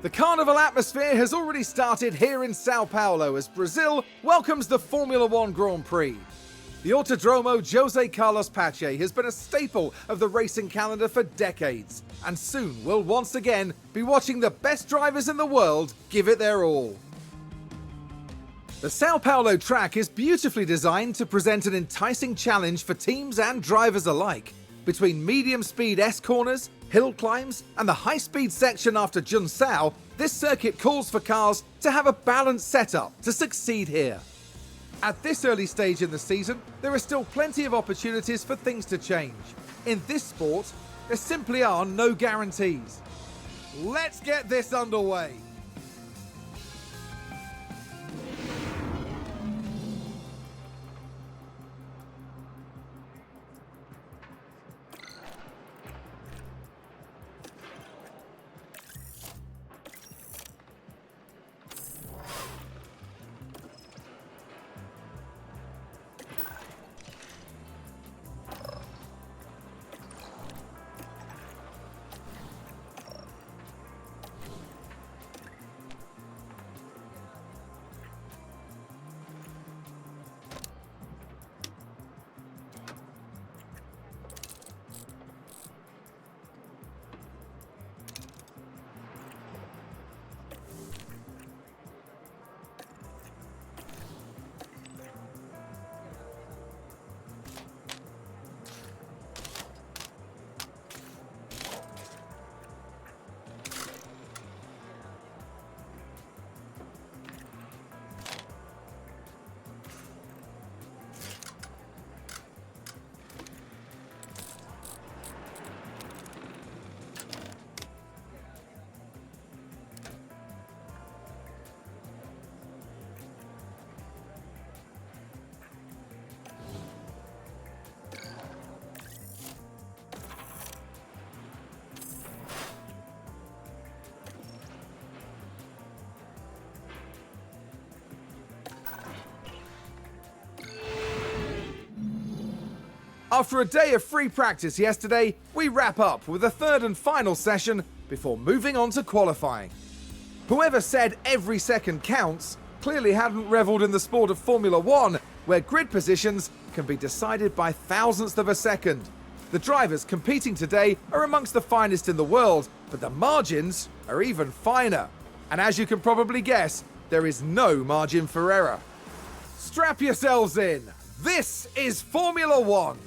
The carnival atmosphere has already started here in Sao Paulo as Brazil welcomes the Formula One Grand Prix. The Autodromo Jose Carlos Pache has been a staple of the racing calendar for decades, and soon we'll once again be watching the best drivers in the world give it their all. The Sao Paulo track is beautifully designed to present an enticing challenge for teams and drivers alike. Between medium-speed S-corners, hill climbs, and the high-speed section after Junção, this circuit calls for cars to have a balanced setup to succeed here. At this early stage in the season, there are still plenty of opportunities for things to change. In this sport, there simply are no guarantees. Let's get this underway! After a day of free practice yesterday, we wrap up with a third and final session before moving on to qualifying. Whoever said every second counts clearly hadn't revelled in the sport of Formula One, where grid positions can be decided by thousandths of a second. The drivers competing today are amongst the finest in the world, but the margins are even finer. And as you can probably guess, there is no margin for error. Strap yourselves in. This is Formula One.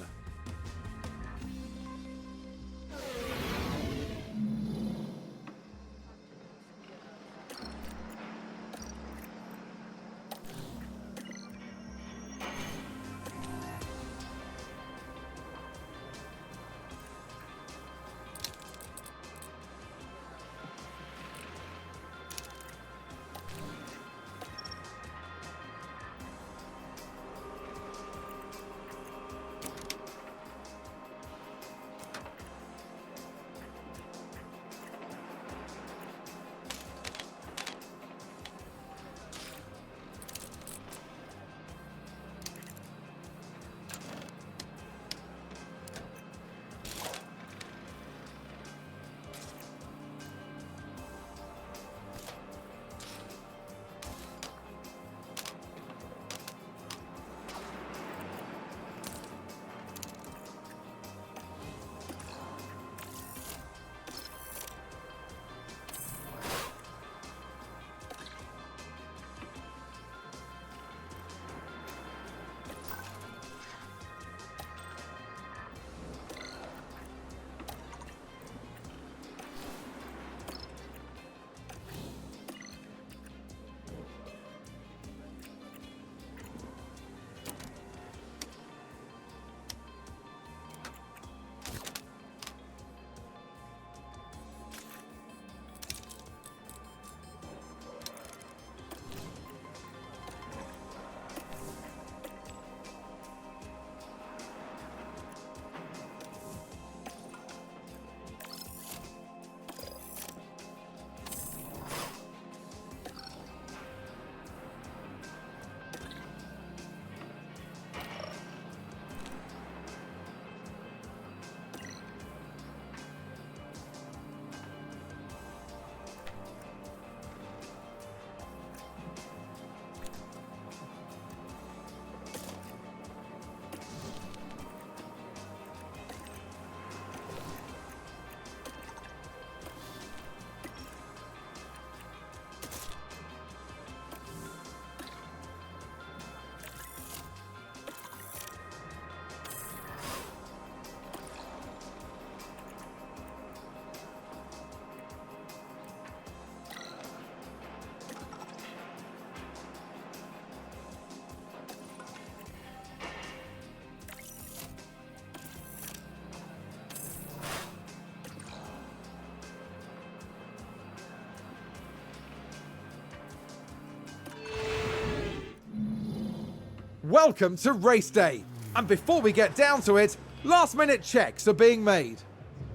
Welcome to race day. And before we get down to it, last minute checks are being made.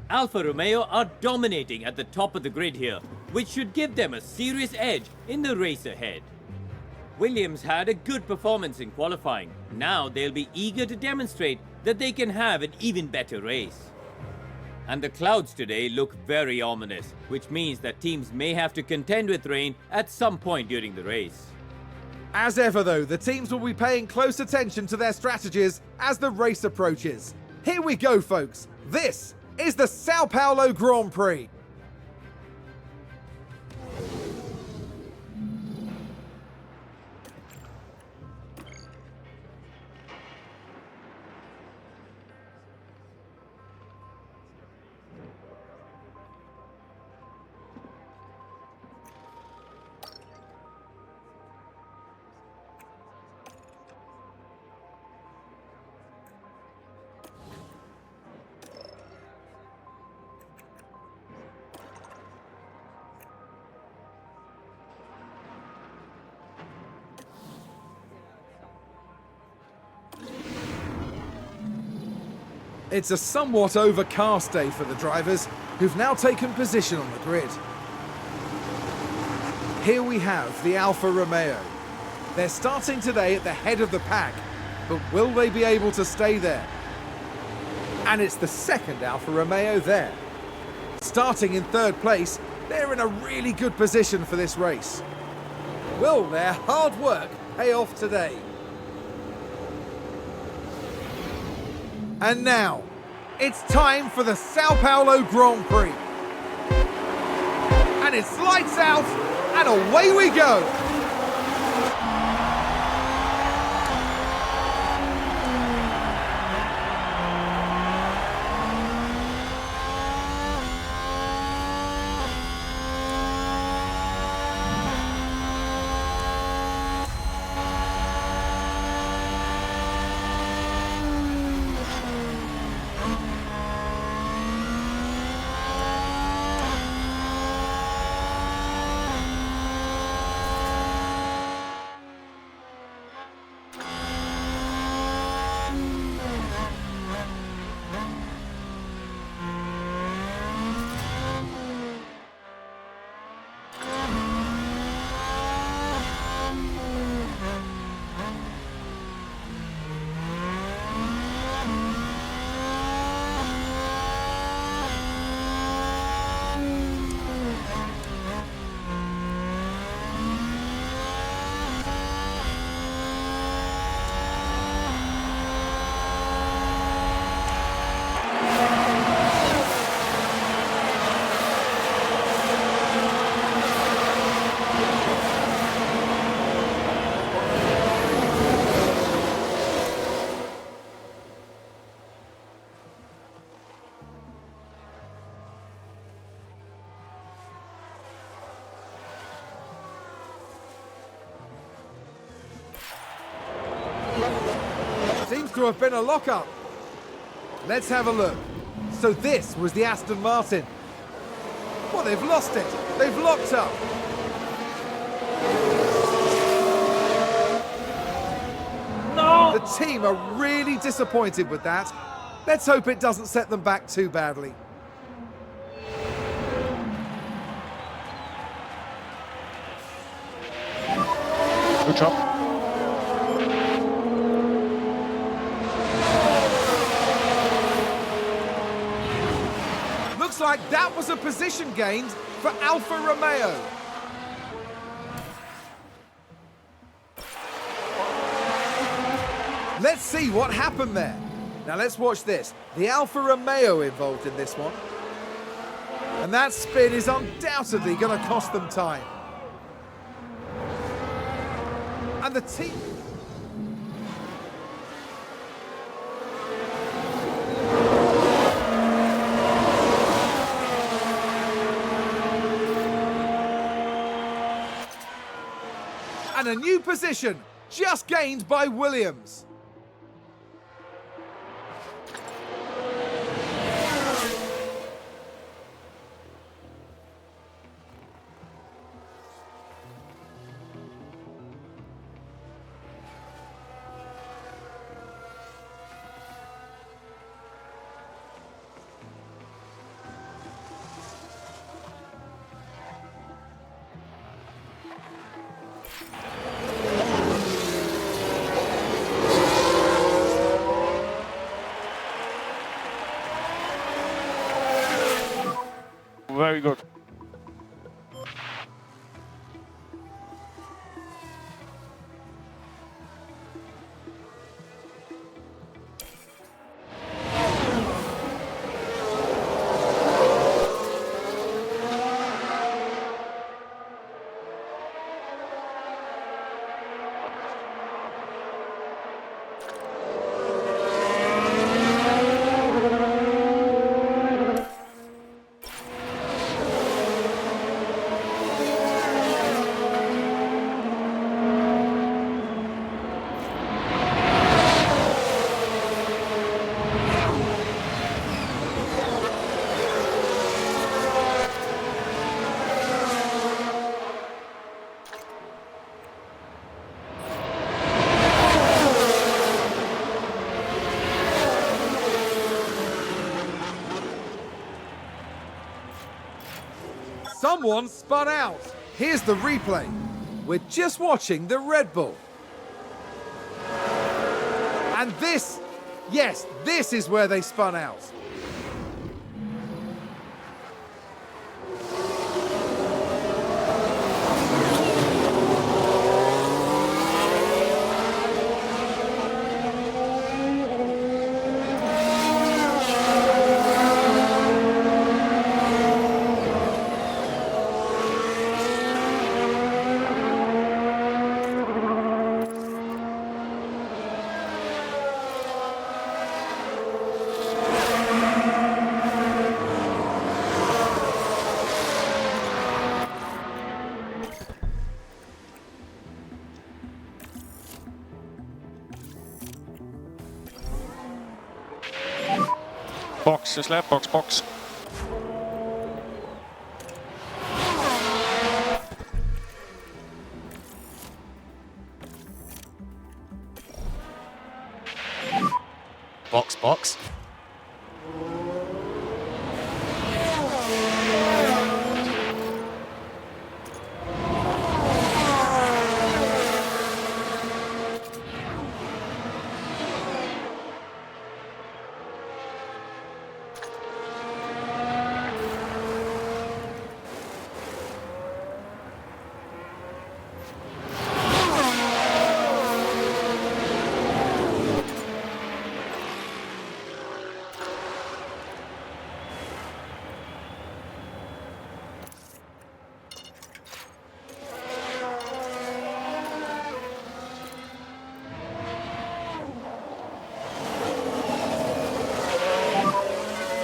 Alfa Romeo are dominating at the top of the grid here, which should give them a serious edge in the race ahead. Williams had a good performance in qualifying. Now they'll be eager to demonstrate that they can have an even better race. And the clouds today look very ominous, which means that teams may have to contend with rain at some point during the race. As ever though, the teams will be paying close attention to their strategies as the race approaches. Here we go, folks. This is the Sao Paulo Grand Prix. It's a somewhat overcast day for the drivers, who've now taken position on the grid. Here we have the Alfa Romeo. They're starting today at the head of the pack, but will they be able to stay there? And it's the second Alfa Romeo there. Starting in third place, they're in a really good position for this race. Will their hard work pay off today? And now, it's time for the Sao Paulo Grand Prix. And it's lights out, and away we go. Seems to have been a lock-up. Let's have a look. So this was the Aston Martin. Well, they've lost it. They've locked up. No! The team are really disappointed with that. Let's hope it doesn't set them back too badly. Good job. Looks like that was a position gained for Alfa Romeo. Let's see what happened there. Now let's watch this. The Alfa Romeo involved in this one. And that spin is undoubtedly going to cost them time. And the team... And a new position, just gained by Williams. Very good. Someone spun out. Here's the replay. We're just watching the Red Bull. And this, yes, this is where they spun out. Box, slap, box, box. Box, box.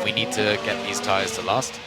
We need to get these tyres to last.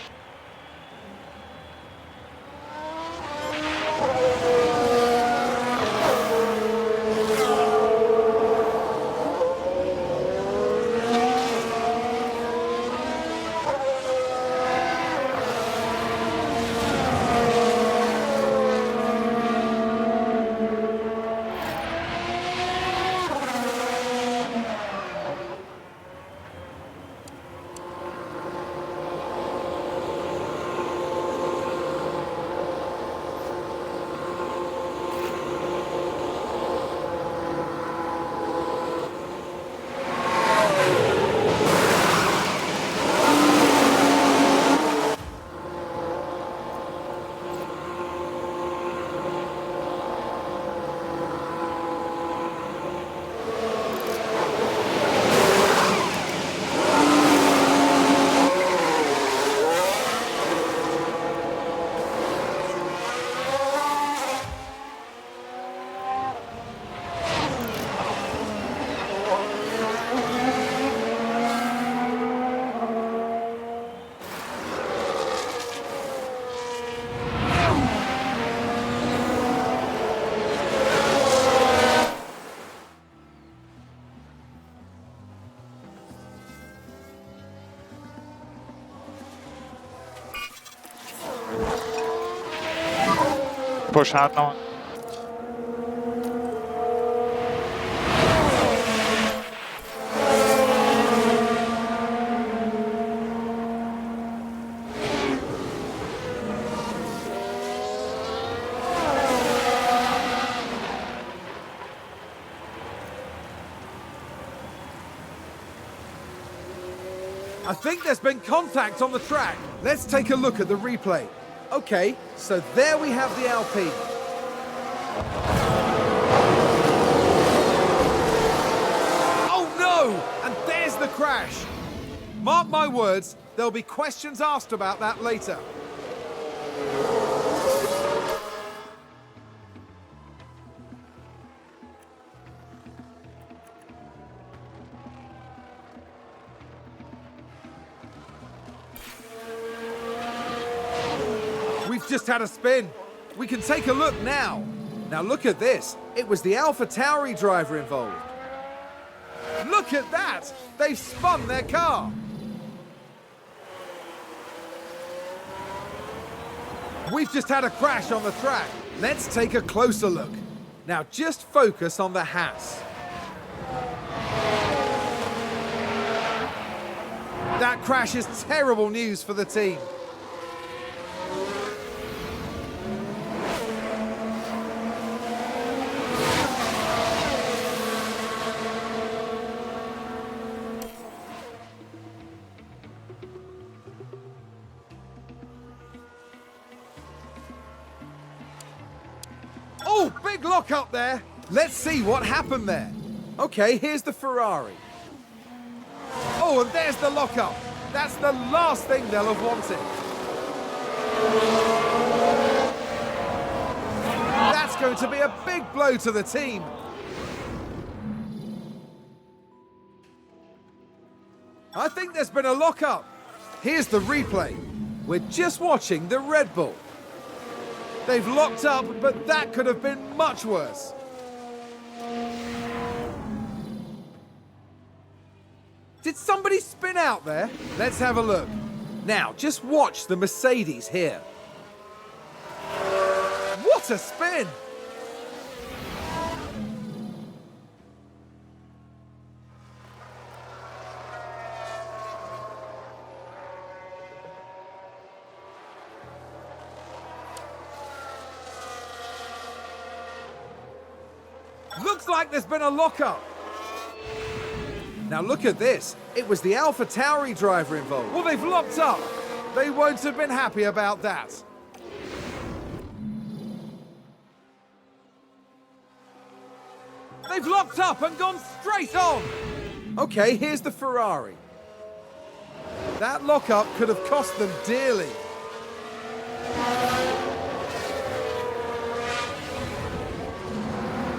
Push hard now. I think there's been contact on the track. Let's take a look at the replay. Okay, so there we have the Alpine. Oh no! And there's the crash. Mark my words, there'll be questions asked about that later. We've just had a spin. We can take a look now. Now look at this. It was the AlphaTauri driver involved. Look at that! They've spun their car. We've just had a crash on the track. Let's take a closer look. Now just focus on the Haas. That crash is terrible news for the team. Oh, big lock up there. Let's see what happened there. Okay, here's the Ferrari. Oh, and there's the lock-up. That's the last thing they'll have wanted. That's going to be a big blow to the team. I think there's been a lock-up. Here's the replay. We're just watching the Red Bull. They've locked up, but that could have been much worse. Did somebody spin out there? Let's have a look. Now, just watch the Mercedes here. What a spin! Looks like there's been a lockup. Now look at this. It was the AlphaTauri driver involved. Well, they've locked up. They won't have been happy about that. They've locked up and gone straight on. Okay, here's the Ferrari. That lockup could have cost them dearly.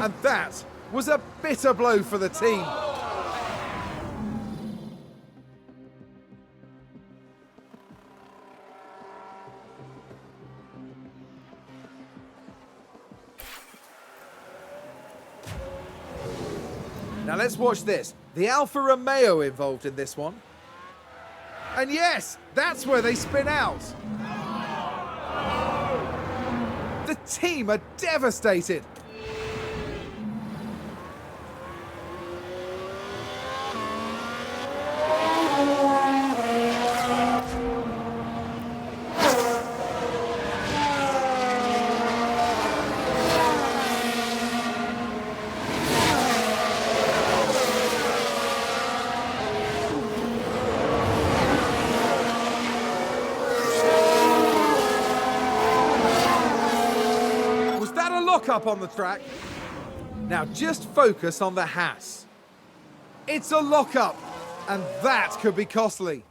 And that was a bitter blow for the team. Now let's watch this. The Alfa Romeo involved in this one. And yes, that's where they spin out. The team are devastated. Up on the track. Now just focus on the Haas. It's a lockup, and that could be costly.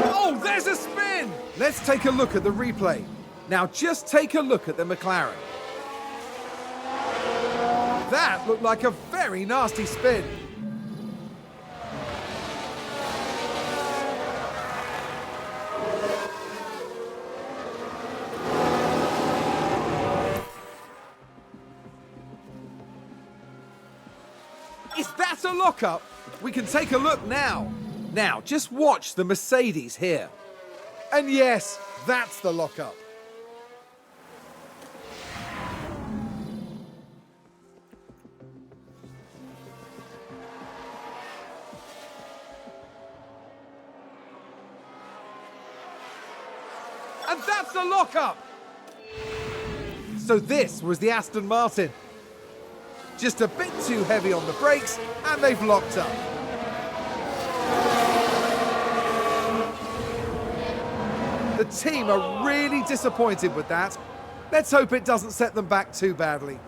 Oh, there's a spin! Let's take a look at the replay. Now just take a look at the McLaren. That looked like a very nasty spin. Is that a lockup? We can take a look now. Now, just watch the Mercedes here. And yes, that's the lockup. And that's the lockup. So this was the Aston Martin. Just a bit too heavy on the brakes, and they've locked up. The team are really disappointed with that. Let's hope it doesn't set them back too badly.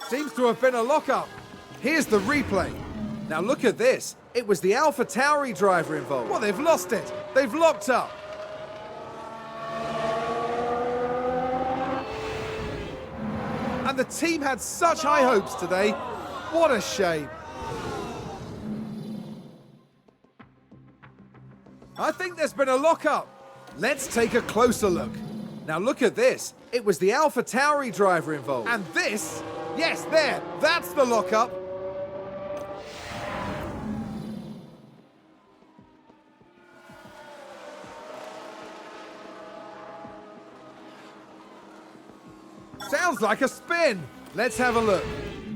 Seems to have been a lock-up. Here's the replay. Now look at this. It was the AlphaTauri driver involved. Well, they've lost it. They've locked up. And the team had such high hopes today. What a shame. I think there's been a lock-up. Let's take a closer look. Now look at this. It was the AlphaTauri driver involved. And this... yes, there, that's the lockup. Sounds like a spin. Let's have a look.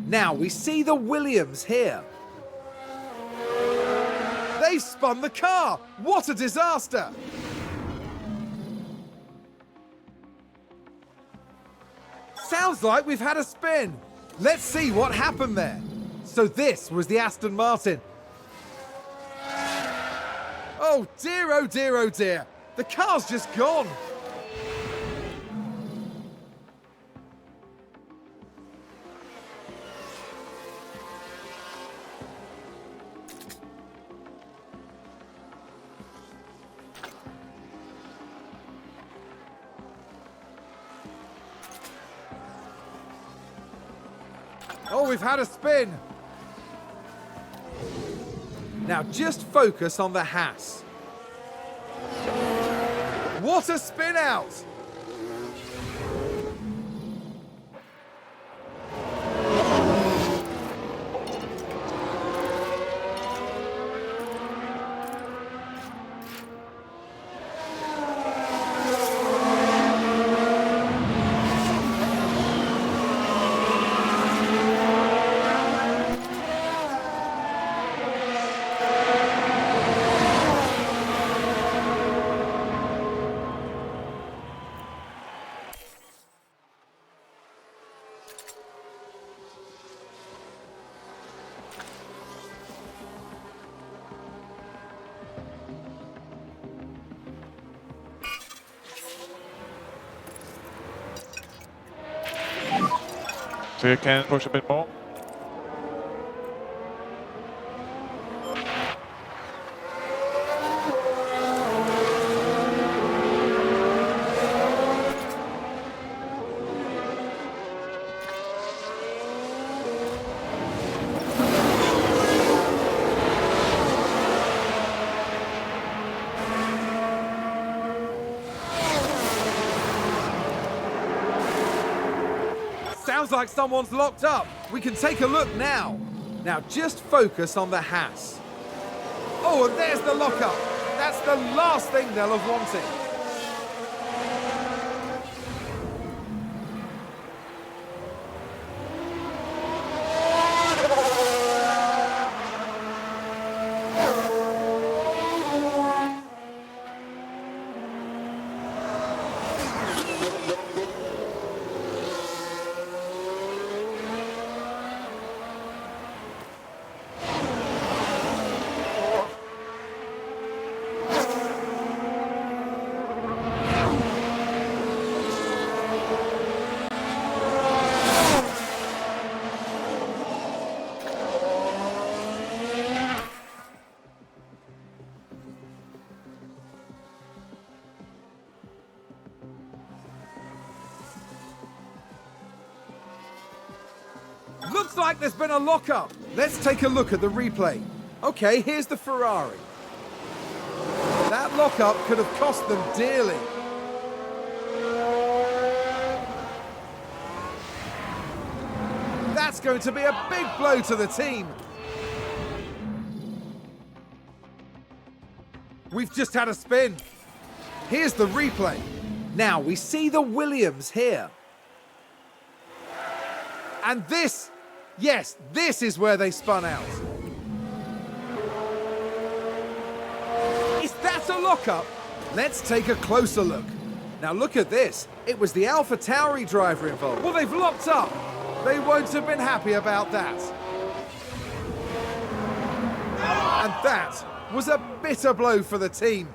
Now we see the Williams here. They've spun the car. What a disaster. Sounds like we've had a spin. Let's see what happened there. So this was the Aston Martin. Oh dear, oh dear, oh dear. The car's just gone. Oh, we've had a spin. Now just focus on the Haas. What a spin out! So you can push a bit more. Sounds like someone's locked up. We can take a look now. Now just focus on the Haas. Oh, and there's the lockup. That's the last thing they'll have wanted. Looks like there's been a lockup. Let's take a look at the replay. Okay, here's the Ferrari. That lockup could have cost them dearly. That's going to be a big blow to the team. We've just had a spin. Here's the replay. Now we see the Williams here. And this, yes, this is where they spun out. Is that a lockup? Let's take a closer look. Now look at this. It was the AlphaTauri driver involved. Well, they've locked up. They won't have been happy about that. And that was a bitter blow for the team.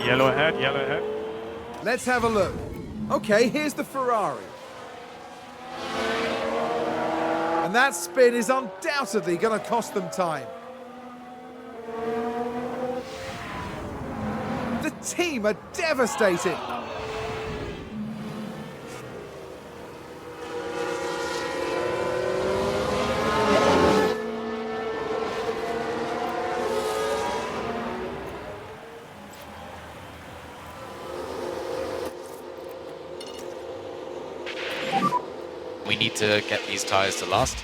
Yellow ahead, yellow ahead. Let's have a look. Okay, here's the Ferrari. And that spin is undoubtedly going to cost them time. The team are devastated. We need to get these tires to last.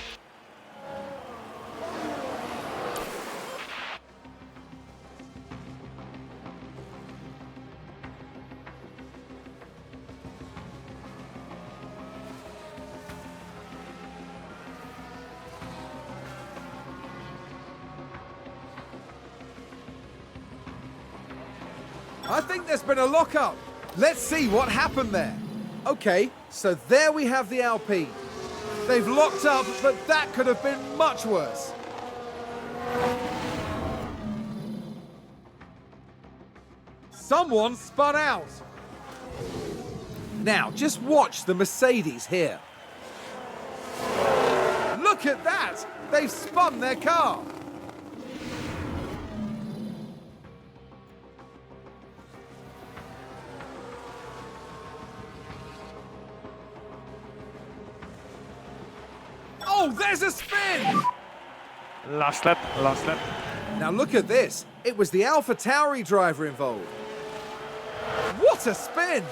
I think there's been a lockup. Let's see what happened there. Okay, so there we have the Alpine. They've locked up, but that could have been much worse. Someone spun out. Now, just watch the Mercedes here. Look at that! They've spun their car. Oh, there's a spin! Last lap, last lap. Now look at this. It was the AlphaTauri driver involved. What a spin!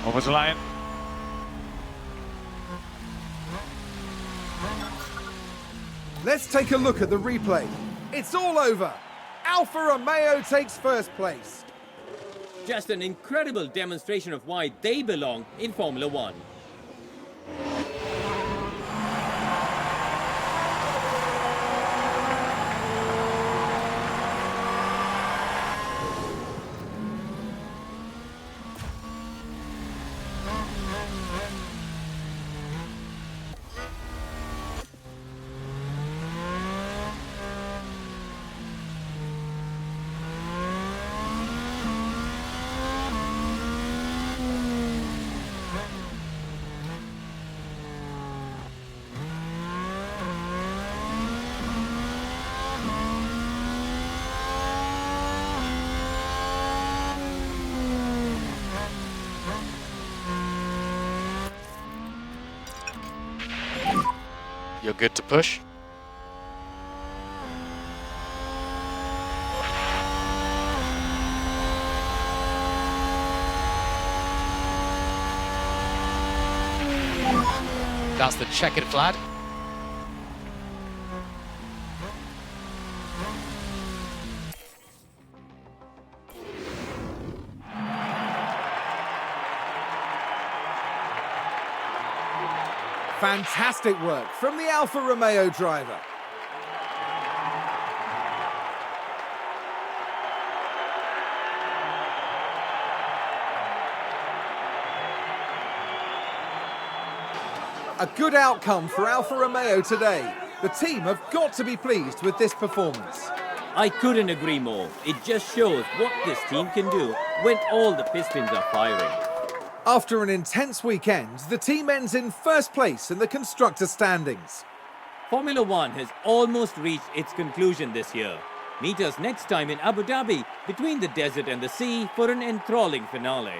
Over the line. Let's take a look at the replay. It's all over. Alfa Romeo takes first place. Just an incredible demonstration of why they belong in Formula One. good to push. That's the checkered flag. Fantastic work from the Alfa Romeo driver. A good outcome for Alfa Romeo today. The team have got to be pleased with this performance. I couldn't agree more. It just shows what this team can do when all the pistons are firing. After an intense weekend, the team ends in first place in the constructor standings. Formula One has almost reached its conclusion this year. Meet us next time in Abu Dhabi, between the desert and the sea, for an enthralling finale.